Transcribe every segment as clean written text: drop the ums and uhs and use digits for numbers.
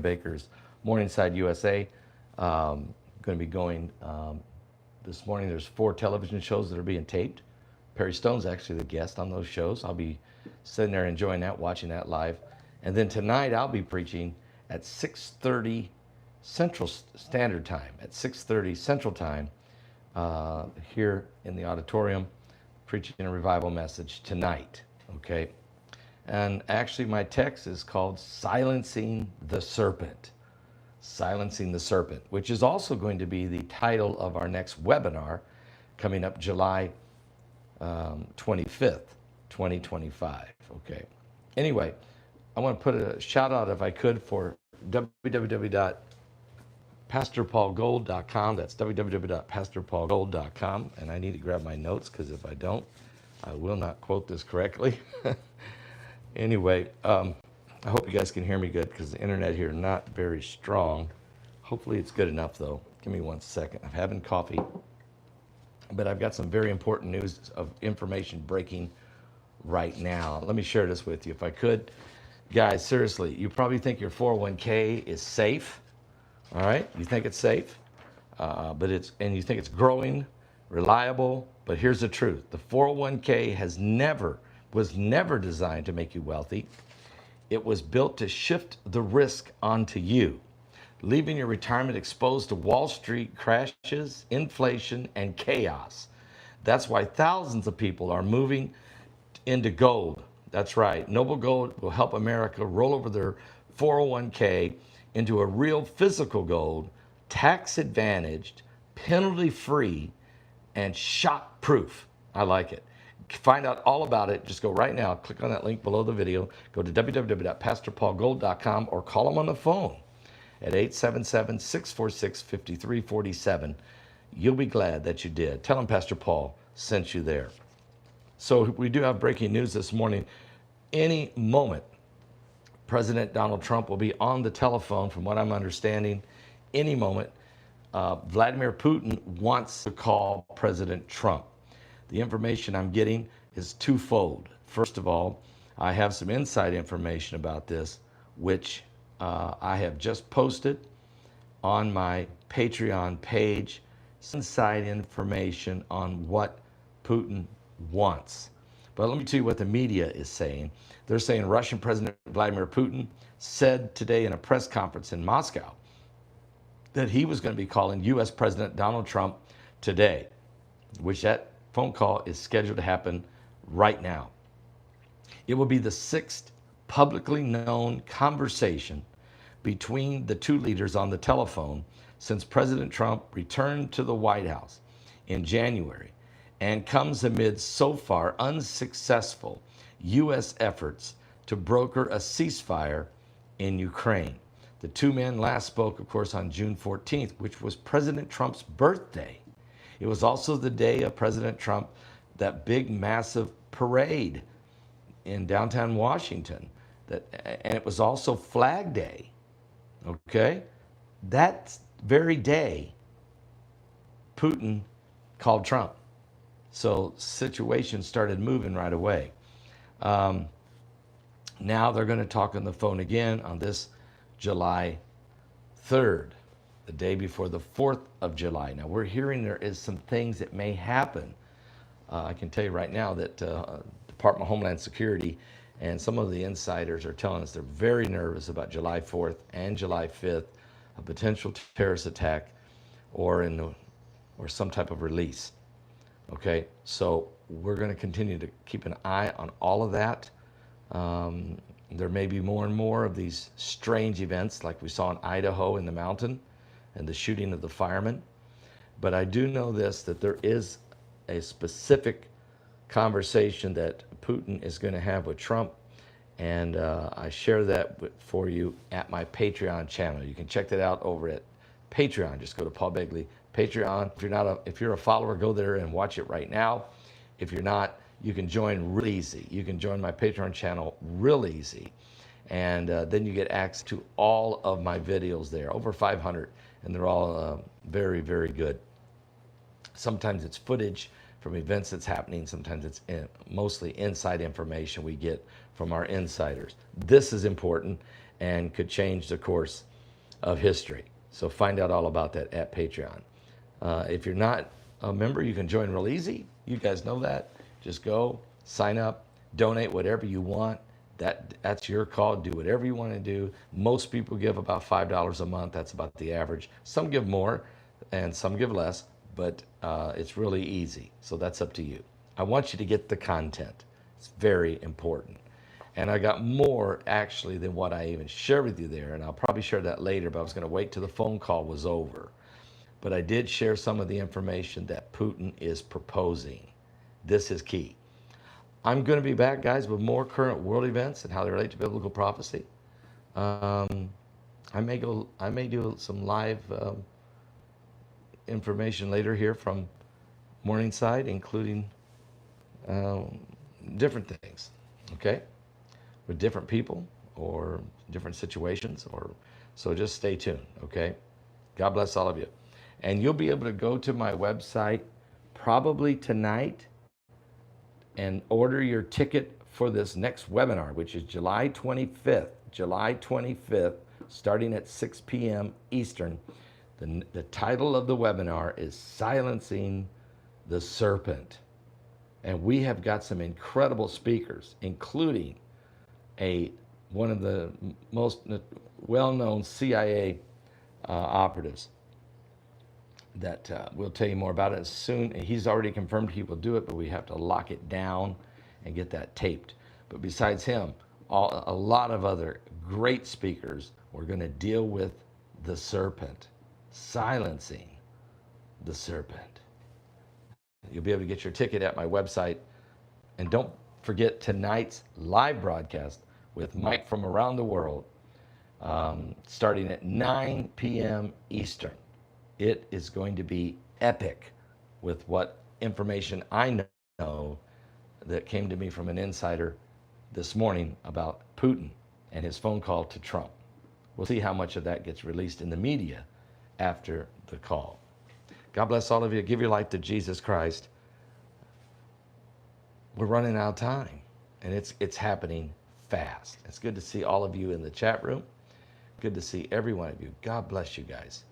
Baker's Morningside USA. Going to be going this morning. There's 4 television shows that are being taped. Perry Stone's actually the guest on those shows. I'll be sitting there enjoying that, watching that live. And then tonight I'll be preaching at 6:30 Central Standard Time. At 6:30 Central Time here in the auditorium, preaching a revival message tonight. Okay. And actually, my text is called Silencing the Serpent. Silencing the Serpent, which is also going to be the title of our next webinar coming up July 25th, 2025. Okay. Anyway, I want to put a shout out, if I could, for www.pastorpaulgold.com. That's www.pastorpaulgold.com. And I need to grab my notes, because if I don't, I will not quote this correctly. Anyway, I hope you guys can hear me good, because the internet here is not very strong. Hopefully it's good enough, though. Give me 1 second. I'm having coffee, but I've got some very important news of information breaking right now. Let me share this with you, if I could. Guys, seriously, you probably think your 401k is safe. All right? You think it's safe, and you think it's growing, reliable. But here's the truth. The 401k was never designed to make you wealthy. It was built to shift the risk onto you, leaving your retirement exposed to Wall Street crashes, inflation, and chaos. That's why thousands of people are moving into gold. That's right. Noble Gold will help America roll over their 401k into a real physical gold, tax-advantaged, penalty-free, and shock-proof. I like it. Find out all about it. Just go right now. Click on that link below the video. Go to www.pastorpaulgold.com or call them on the phone at 877-646-5347. You'll be glad that you did. Tell them Pastor Paul sent you there. So we do have breaking news this morning. Any moment, President Donald Trump will be on the telephone, from what I'm understanding. Any moment, Vladimir Putin wants to call President Trump. The information I'm getting is twofold. First of all, I have some inside information about this, which I have just posted on my Patreon page. Inside information on what Putin wants. But let me tell you what the media is saying. They're saying Russian President Vladimir Putin said today in a press conference in Moscow that he was going to be calling U.S. President Donald Trump today, which that phone call is scheduled to happen right now. It will be the 6th publicly known conversation between the two leaders on the telephone since President Trump returned to the White House in January, and comes amid so far unsuccessful U.S. efforts to broker a ceasefire in Ukraine. The two men last spoke, of course, on June 14th, which was President Trump's birthday. It was also the day of President Trump, that big, massive parade in downtown Washington. And it was also Flag Day, okay? That very day, Putin called Trump. So situation started moving right away. Now they're going to talk on the phone again on this July 3rd. The day before the 4th of July. Now, we're hearing there is some things that may happen. I can tell you right now that Department of Homeland Security and some of the insiders are telling us they're very nervous about July 4th and July 5th, a potential terrorist attack or some type of release. Okay, so we're going to continue to keep an eye on all of that. There may be more and more of these strange events like we saw in Idaho in the mountain, and the shooting of the firemen. But I do know this, that there is a specific conversation that Putin is going to have with Trump, and I share that for you at my Patreon channel. You can check that out over at Patreon. Just go to Paul Begley Patreon. If you're a follower, go there and watch it right now. If you're not, you can join real easy. You can join my Patreon channel real easy, and then you get access to all of my videos there, over 500. And they're all very, very good. Sometimes it's footage from events that's happening. Sometimes it's mostly inside information we get from our insiders. This is important and could change the course of history. So find out all about that at Patreon. If you're not a member, you can join real easy. You guys know that. Just go, sign up, donate whatever you want. That's your call. Do whatever you want to do. Most people give about $5 a month. That's about the average. Some give more and some give less, but it's really easy. So that's up to you. I want you to get the content. It's very important. And I got more actually than what I even shared with you there. And I'll probably share that later, but I was going to wait till the phone call was over. But I did share some of the information that Putin is proposing. This is key. I'm going to be back, guys, with more current world events and how they relate to biblical prophecy. I may do some live information later here from Morningside, including different things, okay, with different people or different situations. So just stay tuned, okay? God bless all of you. And you'll be able to go to my website probably tonight and order your ticket for this next webinar, which is July 25th, starting at 6 p.m. Eastern. The title of the webinar is Silencing the Serpent. And we have got some incredible speakers, including one of the most well-known CIA operatives that we'll tell you more about it soon. He's already confirmed he will do it, but we have to lock it down and get that taped. But besides him, a lot of other great speakers, we're going to deal with the serpent, silencing the serpent. You'll be able to get your ticket at my website. And don't forget tonight's live broadcast with Mike from around the world, starting at 9 p.m. Eastern. It is going to be epic with what information I know that came to me from an insider this morning about Putin and his phone call to Trump. We'll see how much of that gets released in the media after the call. God bless all of you. Give your life to Jesus Christ. We're running out of time, and it's happening fast. It's good to see all of you in the chat room. Good to see every one of you. God bless you guys.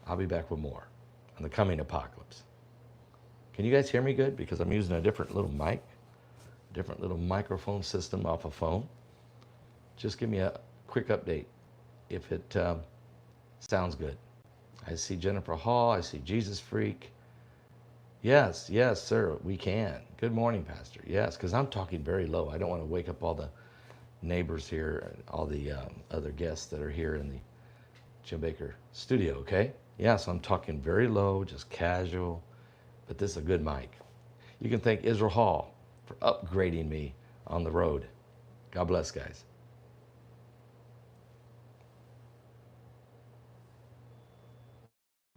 I'll be back with more on the coming apocalypse. Can you guys hear me good? Because I'm using a different little mic, different little microphone system off a phone. Just give me a quick update if it sounds good. I see Jennifer Hall. I see Jesus Freak. Yes, sir, we can. Good morning, Pastor. Yes, because I'm talking very low. I don't want to wake up all the neighbors here and all the other guests that are here in the Jim Baker studio, okay? Yeah, so I'm talking very low, just casual, but this is a good mic. You can thank Israel Hall for upgrading me on the road. God bless, guys.